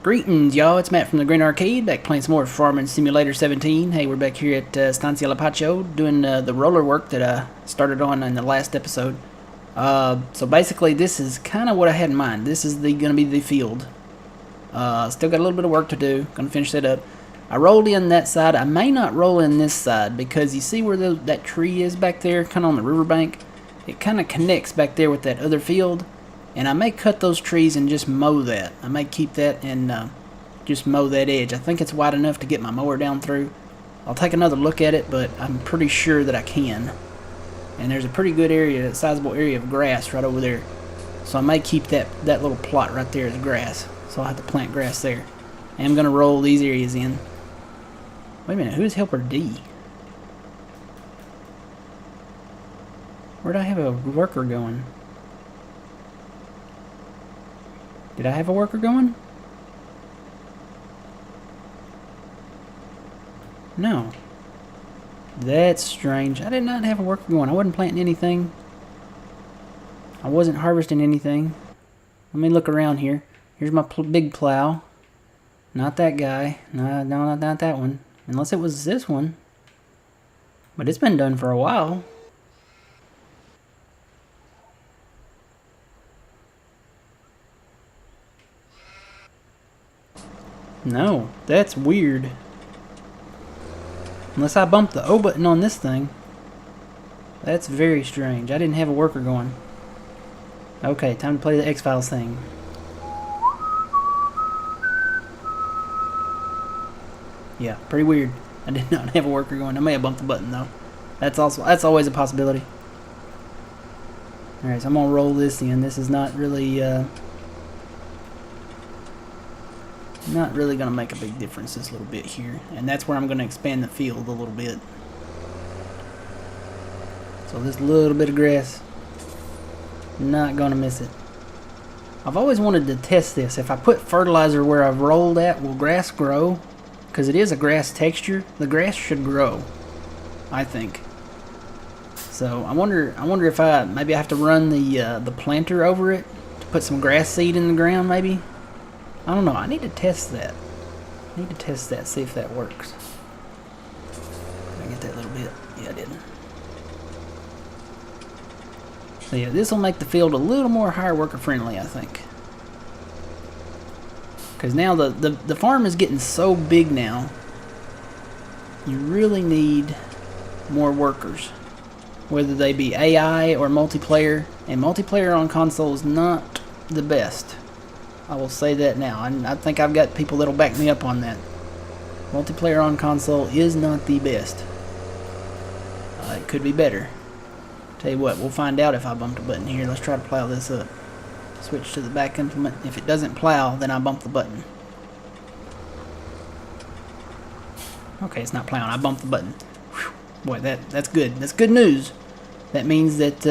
Greetings, y'all. It's Matt from the Green Arcade, back playing some more Farming Simulator 17. Hey, we're back here at Estancia Lapacho doing the roller work that I started on in the last episode. So basically, this is kind of what I had in mind. This is going to be the field. Still got a little bit of work to do. Going to finish that up. I rolled in that side. I may not roll in this side because you see where that tree is back there, kind of on the riverbank? It kind of connects back there with that other field. And I may cut those trees and just mow that. I may keep that and just mow that edge. I think it's wide enough to get my mower down through. I'll take another look at it, but I'm pretty sure that I can. And there's a pretty good area, a sizable area of grass right over there. So I may keep that little plot right there as grass. So I'll have to plant grass there. And I'm going to roll these areas in. Wait a minute, who's Helper D? Where'd I have a worker going? Did I have a worker going? No. That's strange. I did not have a worker going. I wasn't planting anything. I wasn't harvesting anything. Let me look around here. Here's my big plow. Not that guy. No, not that one. Unless it was this one. But it's been done for a while. No, that's weird. Unless I bumped the O button on this thing. That's very strange. I didn't have a worker going. Okay, time to play the X-Files thing. Yeah, pretty weird. I did not have a worker going. I may have bumped the button though. That's always a possibility. Alright, so I'm gonna roll this in. This is not really going to make a big difference this little bit here. And that's where I'm going to expand the field a little bit. So this little bit of grass, not going to miss it. I've always wanted to test this. If I put fertilizer where I've rolled at, will grass grow? Because it is a grass texture. The grass should grow, I think. So I wonder if maybe I have to run the planter over it to put some grass seed in the ground maybe. I don't know. I need to test that. See if that works. Did I get that little bit? Yeah, I didn't. So yeah, this will make the field a little more higher worker friendly, I think. Because now the farm is getting so big now, you really need more workers. Whether they be AI or multiplayer. And multiplayer on console is not the best. I will say that now, and I think I've got people that'll back me up on that. Multiplayer on console is not the best. It could be better. Tell you what, we'll find out if I bump the button here. Let's try to plow this up. Switch to the back implement. If it doesn't plow, then I bump the button. Okay, it's not plowing. I bumped the button. Whew. Boy, that's good. That's good news. That means that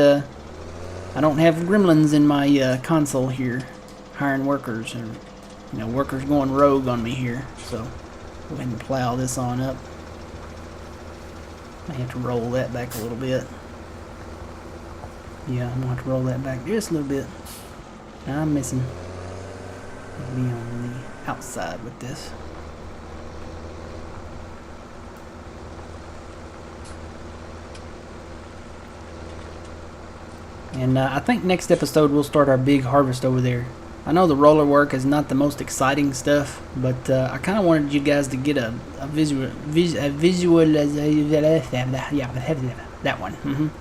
I don't have gremlins in my console here. Hiring workers, and workers going rogue on me here. So go ahead and plow this on up. I have to roll that back a little bit. Yeah, I'm gonna have to roll that back just a little bit. Now I'm missing. I'll be on the outside with this. And I think next episode we'll start our big harvest over there. I know the roller work is not the most exciting stuff, but I kind of wanted you guys to get a visualization. Yeah, that one.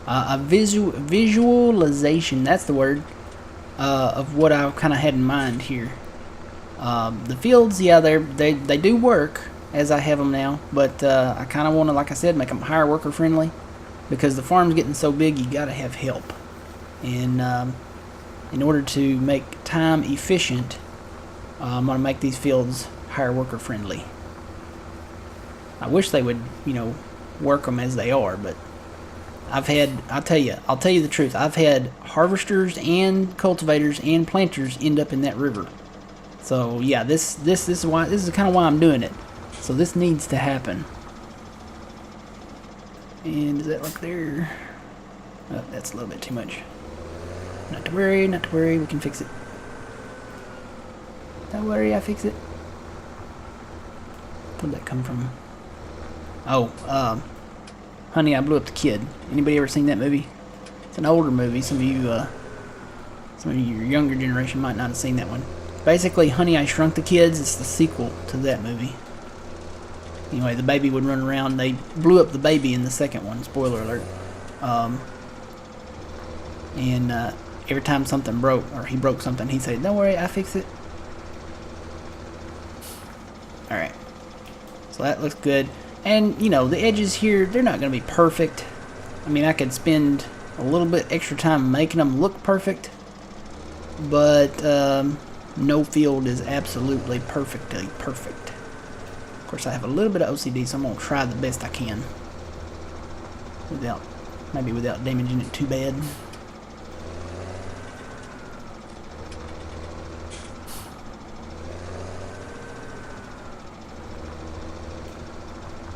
A visualization. That's the word. Of what I kind of had in mind here. The fields, yeah, they do work as I have them now, but I kind of want to, like I said, make them higher worker friendly, because the farm's getting so big. You got to have help, and in order to make time efficient, I'm going to make these fields higher worker friendly. I wish they would, work them as they are, but I'll tell you the truth. I've had harvesters and cultivators and planters end up in that river. So yeah, this is kind of why I'm doing it. So this needs to happen. And does that look there? Oh, that's a little bit too much. Not to worry, we can fix it. Don't worry, I fix it. Where'd that come from? Oh, Honey, I Blew Up the Kid. Anybody ever seen that movie? It's an older movie. Some of your younger generation might not have seen that one. Basically, Honey, I Shrunk the Kids. It's the sequel to that movie. Anyway, the baby would run around. They blew up the baby in the second one. Spoiler alert. And every time something broke, or he broke something, he'd say, "Don't worry, I fix it." Alright. So that looks good. And, you know, the edges here, they're not going to be perfect. I mean, I could spend a little bit extra time making them look perfect. But no field is absolutely perfectly perfect. Of course, I have a little bit of OCD, so I'm going to try the best I can. Maybe without damaging it too bad.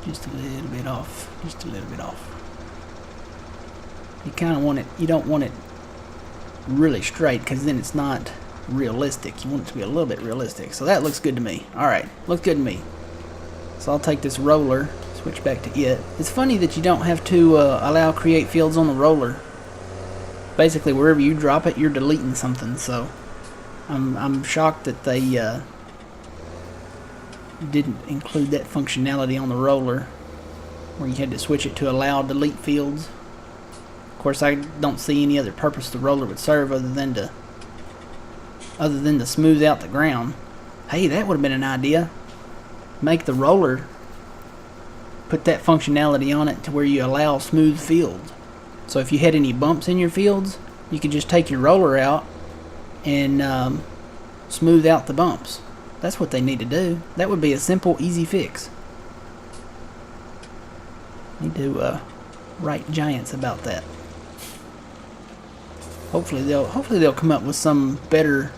Just a little bit off. Just a little bit off. You kind of want it, you don't want it really straight, because then it's not realistic. You want it to be a little bit realistic. So that looks good to me. Alright, looks good to me. So I'll take this roller, switch back to it. It's funny that you don't have to allow create fields on the roller. Basically, wherever you drop it, you're deleting something. So I'm shocked that they didn't include that functionality on the roller, where you had to switch it to allow delete fields. Of course, I don't see any other purpose the roller would serve other than to smooth out the ground. Hey, that would have been an idea. Make the roller, put that functionality on it to where you allow smooth fields. So if you had any bumps in your fields, you could just take your roller out and smooth out the bumps. That's what they need to do. That would be a simple, easy fix. Need to write Giants about that. Hopefully they'll come up with some better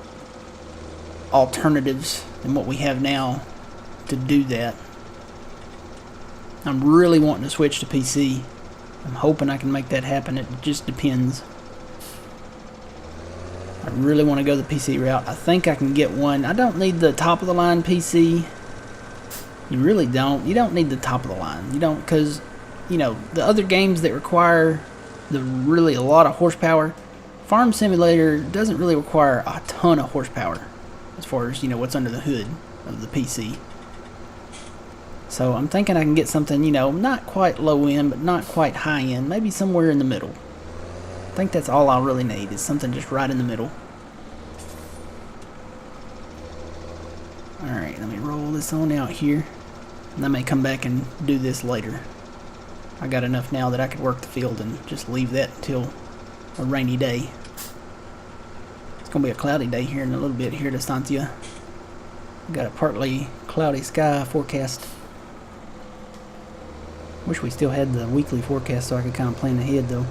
alternatives than what we have now to do that. I'm really wanting to switch to PC. I'm hoping I can make that happen. It just depends. I really want to go the PC route. I think I can get one. I don't need the top of the line PC. You really don't. You don't need the top of the line. You don't, because, you know, the other games that require really a lot of horsepower, Farm Simulator doesn't really require a ton of horsepower as far as, you know, what's under the hood of the PC. So I'm thinking I can get something, you know, not quite low end, but not quite high end, maybe somewhere in the middle. I think that's all I really need, is something just right in the middle. Alright, let me roll this on out here. And I may come back and do this later. I got enough now that I could work the field and just leave that until a rainy day. It's going to be a cloudy day here in a little bit here at Estancia. Got a partly cloudy sky forecast. Wish we still had the weekly forecast so I could kind of plan ahead though.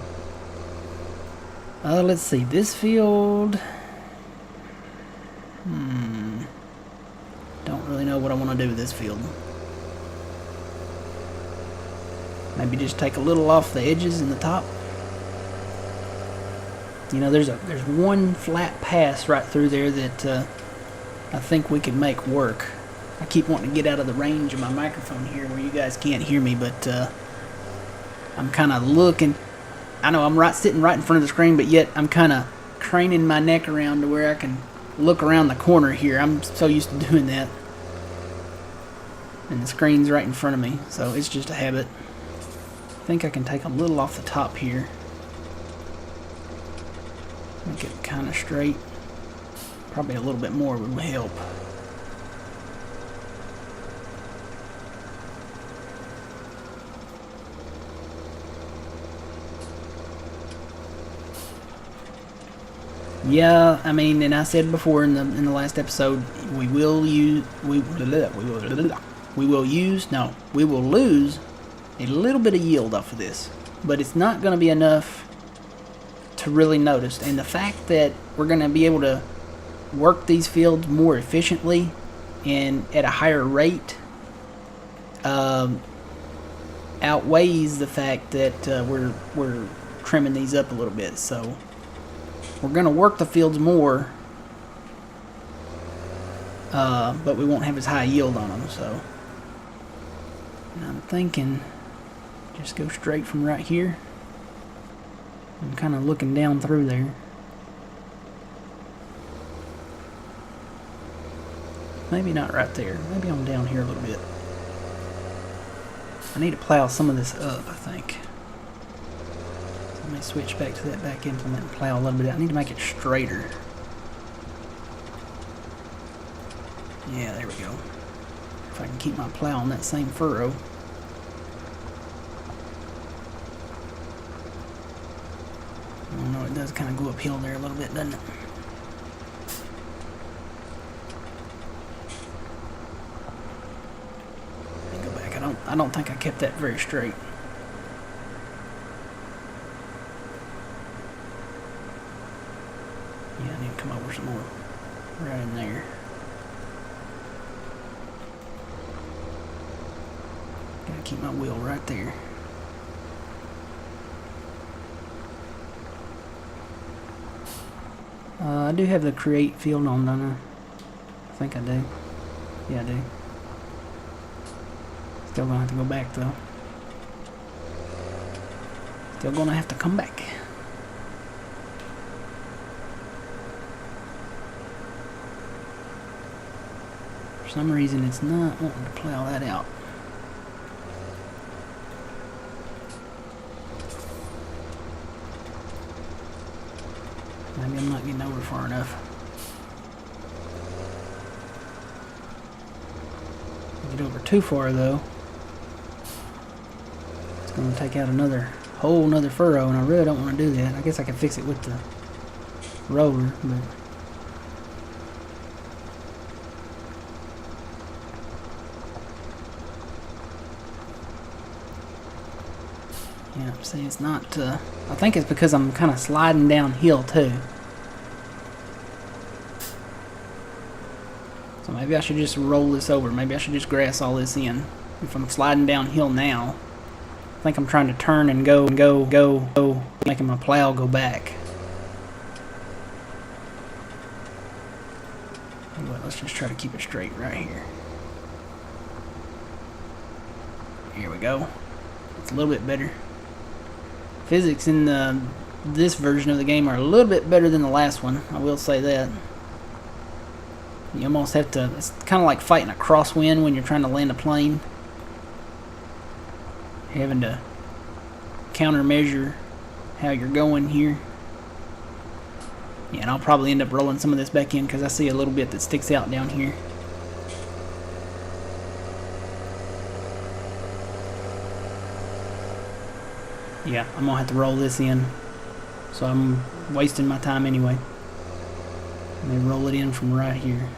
Let's see, this field, don't really know what I want to do with this field. Maybe just take a little off the edges and the top. You know, there's one flat pass right through there that I think we could make work. I keep wanting to get out of the range of my microphone here where you guys can't hear me, but I'm kind of looking. I know I'm sitting right in front of the screen, but yet I'm kind of craning my neck around to where I can look around the corner here. I'm so used to doing that. And the screen's right in front of me, so it's just a habit. I think I can take a little off the top here. Make it kind of straight. Probably a little bit more would help. Yeah, I mean, and I said before in the last episode, we will lose a little bit of yield off of this, but it's not going to be enough to really notice. And the fact that we're going to be able to work these fields more efficiently and at a higher rate outweighs the fact that we're trimming these up a little bit. So we're going to work the fields more but we won't have as high yield on them. So and I'm thinking just go straight from right here. I'm kind of looking down through there. Maybe not right there. Maybe I'm down here a little bit. I need to plow some of this up, I think. So let me switch back to that back implement and plow a little bit. I need to make it straighter. Yeah, there we go. If I can keep my plow on that same furrow. I don't know, it does kind of go uphill there a little bit, doesn't it? Let me go back. I don't think I kept that very straight. Yeah, I need to come over some more. Right in there. Gotta keep my wheel right there. I do have the create field on, don't I? I think I do. Yeah, I do. Still gonna have to go back though. Still gonna have to come back. For some reason it's not wanting to plow that out. Maybe I'm not getting over far enough. Get over too far though. It's going to take out whole nother furrow, and I really don't want to do that. I guess I can fix it with the roller, but yeah, see, it's not. I think it's because I'm kind of sliding downhill too. So maybe I should just roll this over. Maybe I should just grass all this in. If I'm sliding downhill now, I think I'm trying to turn and go, making my plow go back. But let's just try to keep it straight right here. Here we go. It's a little bit better. Physics in this version of the game are a little bit better than the last one. I will say that. You almost have to, it's kind of like fighting a crosswind when you're trying to land a plane. Having to countermeasure how you're going here. Yeah, and I'll probably end up rolling some of this back in because I see a little bit that sticks out down here. Yeah, I'm gonna have to roll this in. So I'm wasting my time anyway. Let me roll it in from right here.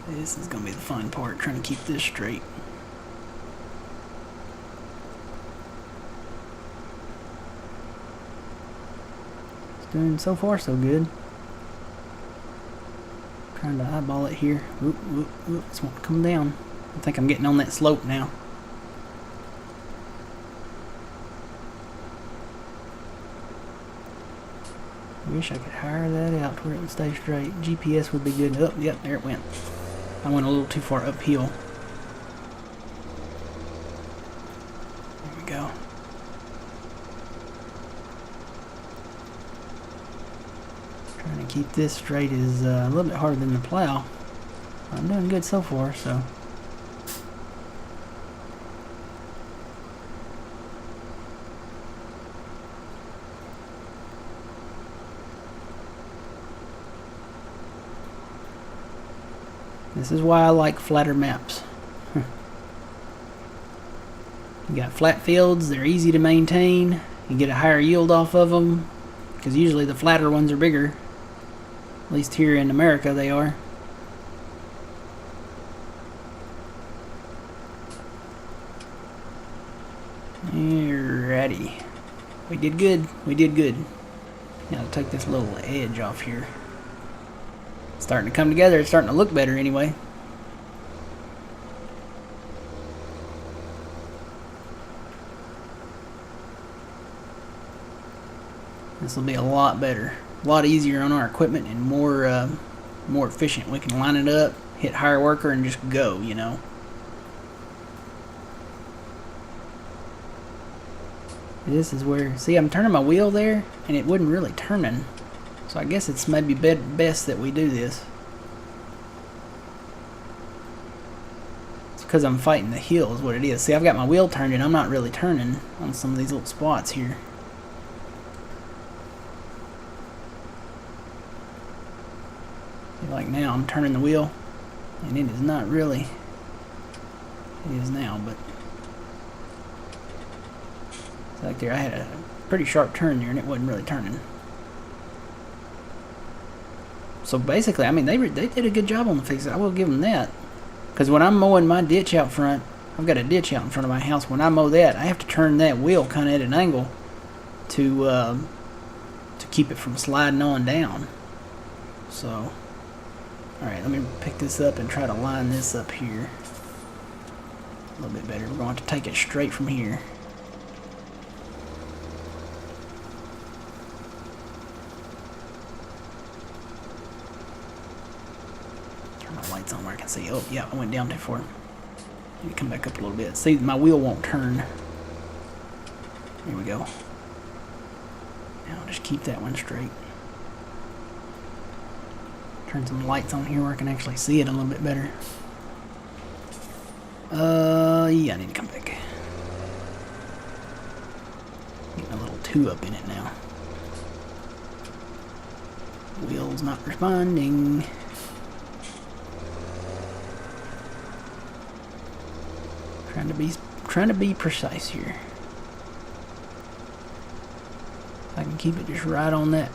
This is going to be the fun part, trying to keep this straight. It's doing so far so good. Trying to eyeball it here. Oop, oop, oop. It's wanting to come down. I think I'm getting on that slope now. Wish I could hire that out to where it would stay straight. GPS would be good. Oh, yep, there it went. I went a little too far uphill. There we go. Trying to keep this straight is a little bit harder than the plow. I'm doing good so far, so. This is why I like flatter maps. You got flat fields, they're easy to maintain, you get a higher yield off of them, because usually the flatter ones are bigger. At least here in America they are. Alrighty. We did good, we did good. Now to take this little edge off here. It's starting to come together, it's starting to look better anyway. This will be a lot better, a lot easier on our equipment, and more efficient. We can line it up, hit hire worker, and just go, you know. This is where, see, I'm turning my wheel there, and it wasn't really turning. So I guess it's maybe best that we do this. It's because I'm fighting the hill is what it is. See, I've got my wheel turned, and I'm not really turning on some of these little spots here. See, like now, I'm turning the wheel, and it is not really. It is now, but like there, I had a pretty sharp turn there, and it wasn't really turning. So basically, I mean, they did a good job on the fix. I will give them that. Because when I'm mowing my ditch out front, I've got a ditch out in front of my house. When I mow that, I have to turn that wheel kind of at an angle to keep it from sliding on down. So, all right, let me pick this up and try to line this up here a little bit better. We're going to have to take it straight from here. Lights on where I can see. Oh, yeah, I went down too far. Let me come back up a little bit. See, my wheel won't turn. Here we go. Now I'll just keep that one straight. Turn some lights on here where I can actually see it a little bit better. Yeah, I need to come back. Getting a little too up in it now. Wheel's not responding. Trying to be precise here. I can keep it just right on that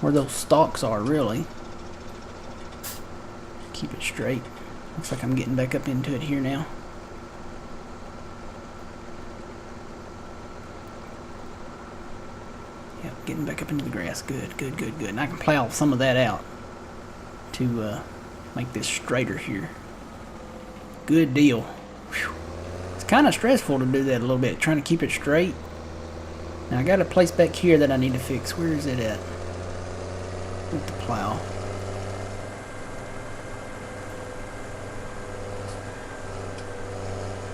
where those stalks are, really. Keep it straight. Looks like I'm getting back up into it here now. Yep, getting back up into the grass. Good, good, good, good. And I can plow some of that out to make this straighter here. Good deal. Whew. Kind of stressful to do that a little bit, trying to keep it straight. Now I got a place back here that I need to fix. Where is it at? With the plow.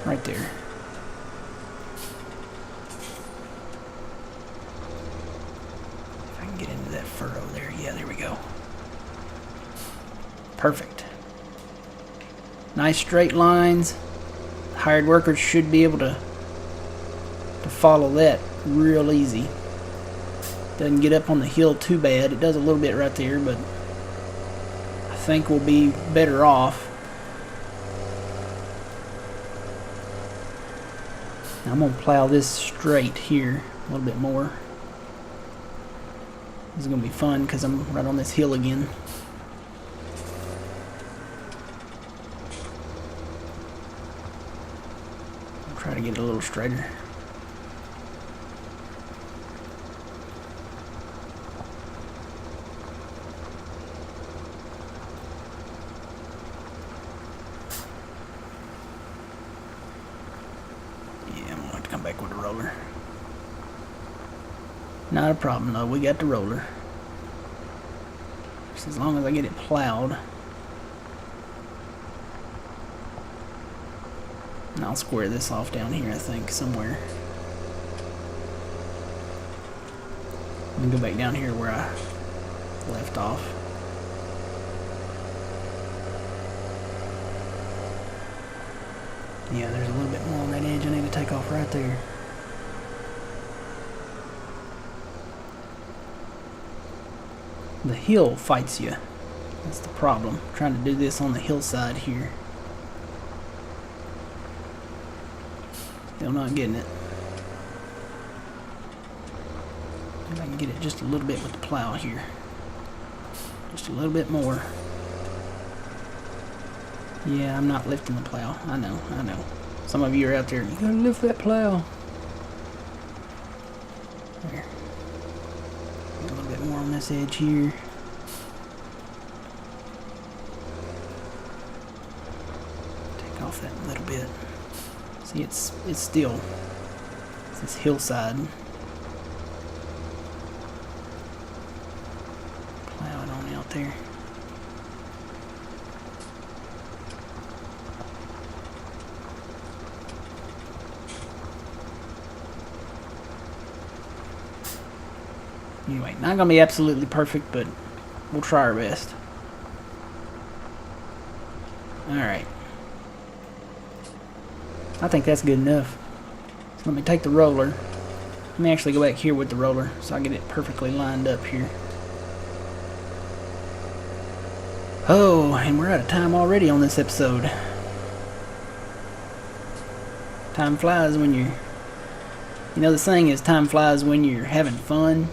Right there. If I can get into that furrow there. Yeah, there we go. Perfect. Nice straight lines. Hired workers should be able to follow that real easy. Doesn't get up on the hill too bad. It does a little bit right there, but I think we'll be better off. Now I'm going to plow this straight here a little bit more. This is going to be fun because I'm right on this hill again. Try to get it a little straighter. Yeah, I'm going to have to come back with a roller. Not a problem though, we got the roller. Just as long as I get it plowed. And I'll square this off down here, I think, somewhere. Let me go back down here where I left off. Yeah, there's a little bit more on that edge I need to take off right there. The hill fights you. That's the problem. I'm trying to do this on the hillside here. Still not getting it. If I can get it just a little bit with the plow here. Just a little bit more. Yeah, I'm not lifting the plow. I know. Some of you are out there, you gotta lift that plow. There. A little bit more on this edge here. Take off that little bit. See, it's still, it's this hillside. right there. Anyway, not gonna be absolutely perfect, but we'll try our best. Alright. I think that's good enough. So let me take the roller. Let me actually go back here with the roller so I get it perfectly lined up here. Oh, and we're out of time already on this episode. Time flies when you're... You know, the saying is time flies when you're having fun.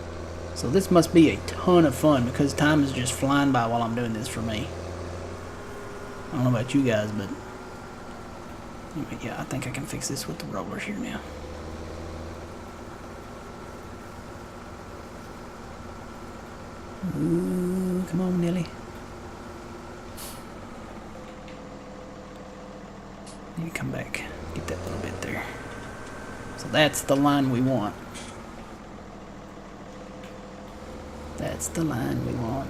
So this must be a ton of fun because time is just flying by while I'm doing this for me. I don't know about you guys, but anyway, yeah, I think I can fix this with the rollers here now. Ooh, come on, Nelly. Need to come back, get that little bit there. So that's the line we want. That's the line we want.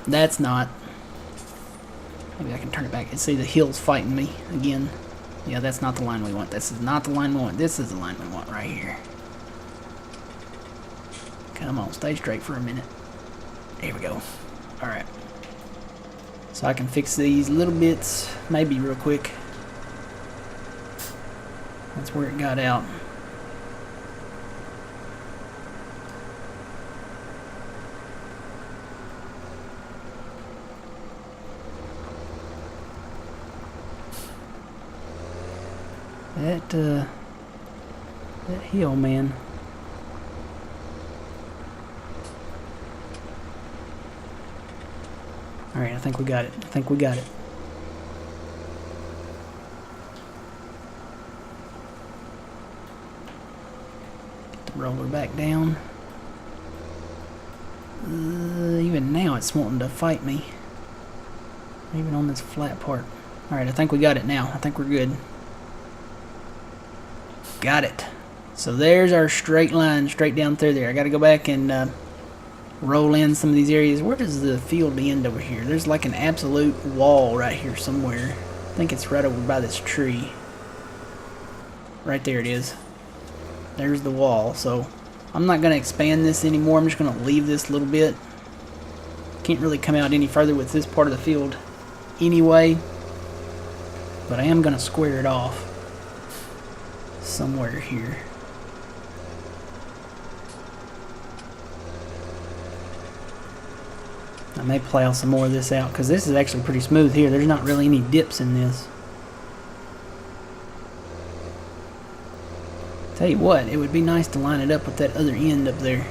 That's not. Maybe I can turn it back and see the hill's fighting me again. Yeah, that's not the line we want. This is not the line we want. This is the line we want right here. Come on, stay straight for a minute. There we go. Alright. So I can fix these little bits, maybe real quick. That's where it got out. That hill, man. Alright, I think we got it. I think we got it. Get the roller back down. Even now it's wanting to fight me. Even on this flat part. Alright, I think we got it now. I think we're good. Got it. So there's our straight line straight down through there. I got to go back and roll in some of these areas. Where does the field end over here? There's like an absolute wall right here somewhere. I think it's right over by this tree. Right there it is. There's the wall. So I'm not going to expand this anymore. I'm just going to leave this little bit. Can't really come out any further with this part of the field anyway. But I am going to square it off somewhere here. I may plow some more of this out because this is actually pretty smooth here. There's not really any dips in this. Tell you what, it would be nice to line it up with that other end up there.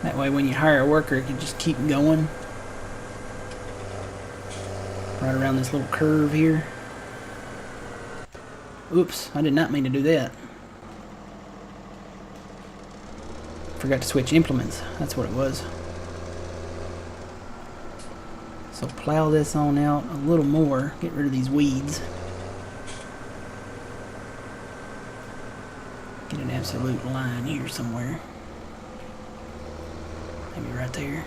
That way when you hire a worker, it can just keep going. Right around this little curve here. Oops, I did not mean to do that. Forgot to switch implements. That's what it was. So plow this on out a little more. Get rid of these weeds. Get an absolute line here somewhere. Maybe right there.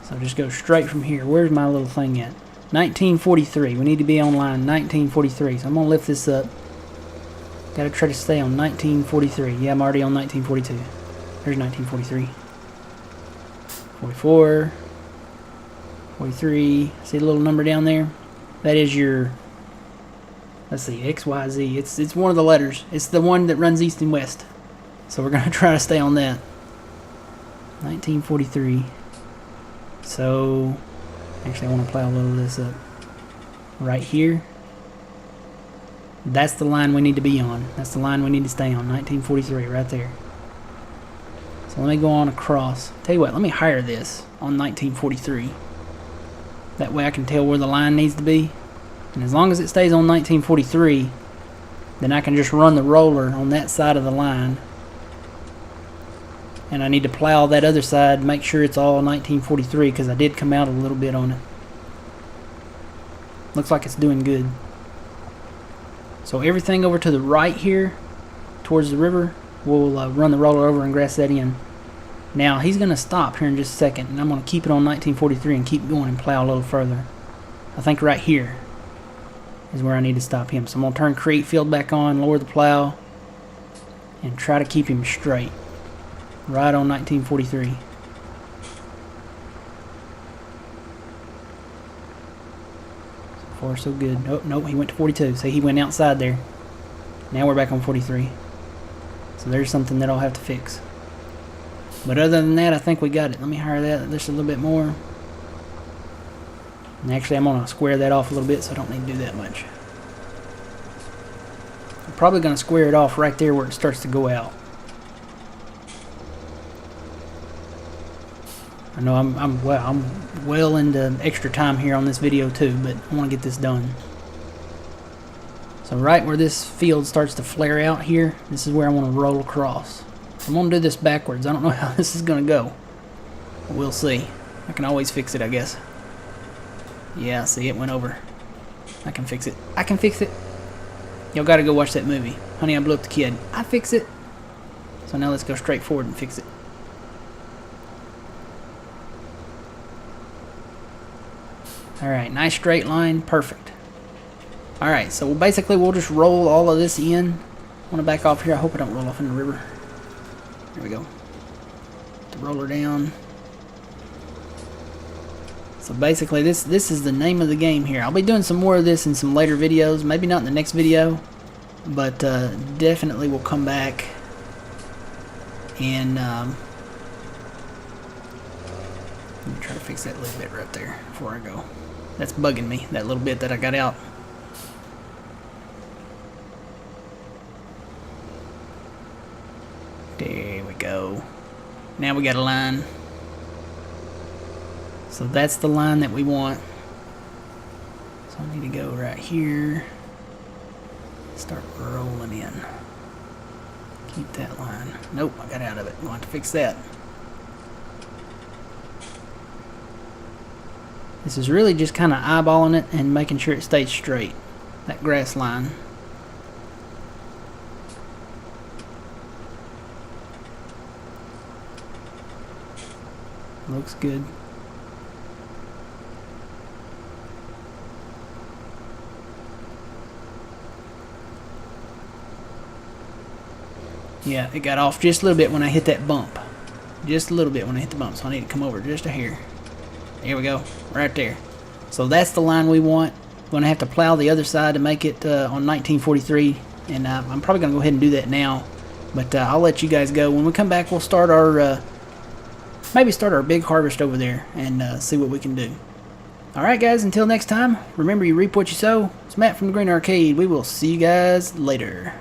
So just go straight from here. Where's my little thing at? 1943. We need to be on line 1943. So I'm going to lift this up. Got to try to stay on 1943. Yeah, I'm already on 1942. There's 1943. 44. 43. See the little number down there? That is your... Let's see, XYZ. It's one of the letters. It's the one that runs east and west. So we're going to try to stay on that. 1943. So, actually I want to plow a little of this up. Right here. That's the line we need to be on. That's the line we need to stay on. 1943, right there. So let me go on across. Tell you what, let me hire this on 1943. That way I can tell where the line needs to be. And as long as it stays on 1943, then I can just run the roller on that side of the line. And I need to plow that other side, make sure it's all 1943, because I did come out a little bit on it. Looks like it's doing good. So everything over to the right here towards the river, we'll run the roller over and grass that in. Now he's going to stop here in just a second, and I'm going to keep it on 1943 and keep going and plow a little further. I think right here is where I need to stop him. So I'm going to turn create field back on, lower the plow, and try to keep him straight. Right on 1943. So far so good. Oh, nope, he went to 42. So he went outside there. Now we're back on 43. So there's something that I'll have to fix. But other than that, I think we got it. Let me higher that just a little bit more. And actually, I'm going to square that off a little bit, so I don't need to do that much. I'm probably going to square it off right there where it starts to go out. I know I'm well into extra time here on this video too, but I want to get this done. So right where this field starts to flare out here, this is where I want to roll across. I'm going to do this backwards. I don't know how this is going to go. But we'll see. I can always fix it, I guess. Yeah, see, it went over. I can fix it. I can fix it. Y'all got to go watch that movie. Honey, I Blew Up the Kid. I fix it. So now let's go straight forward and fix it. Alright, nice straight line. Perfect. Alright, so basically we'll just roll all of this in. I want to back off here. I hope I don't roll off in the river. There we go. Put the roller down. So basically this is the name of the game here. I'll be doing some more of this in some later videos. Maybe not in the next video. But definitely we'll come back and let me try to fix that little bit right there before I go. That's bugging me, that little bit that I got out. There we go. Now we got a line. So that's the line that we want. So I need to go right here. Start rolling in. Keep that line. Nope, I got out of it. I'm going to have to fix that. This is really just kind of eyeballing it and making sure it stays straight. That grass line. Looks good. Yeah, it got off just a little bit when I hit that bump. Just a little bit when I hit the bump, so I need to come over just a hair. There we go, right there. So that's the line we want. We're going to have to plow the other side to make it on 1943, and I'm probably going to go ahead and do that now. But I'll let you guys go. When we come back, we'll start our maybe start our big harvest over there and see what we can do. Alright guys, until next time, remember you reap what you sow. It's Matt from the Green Arcade. We will see you guys later.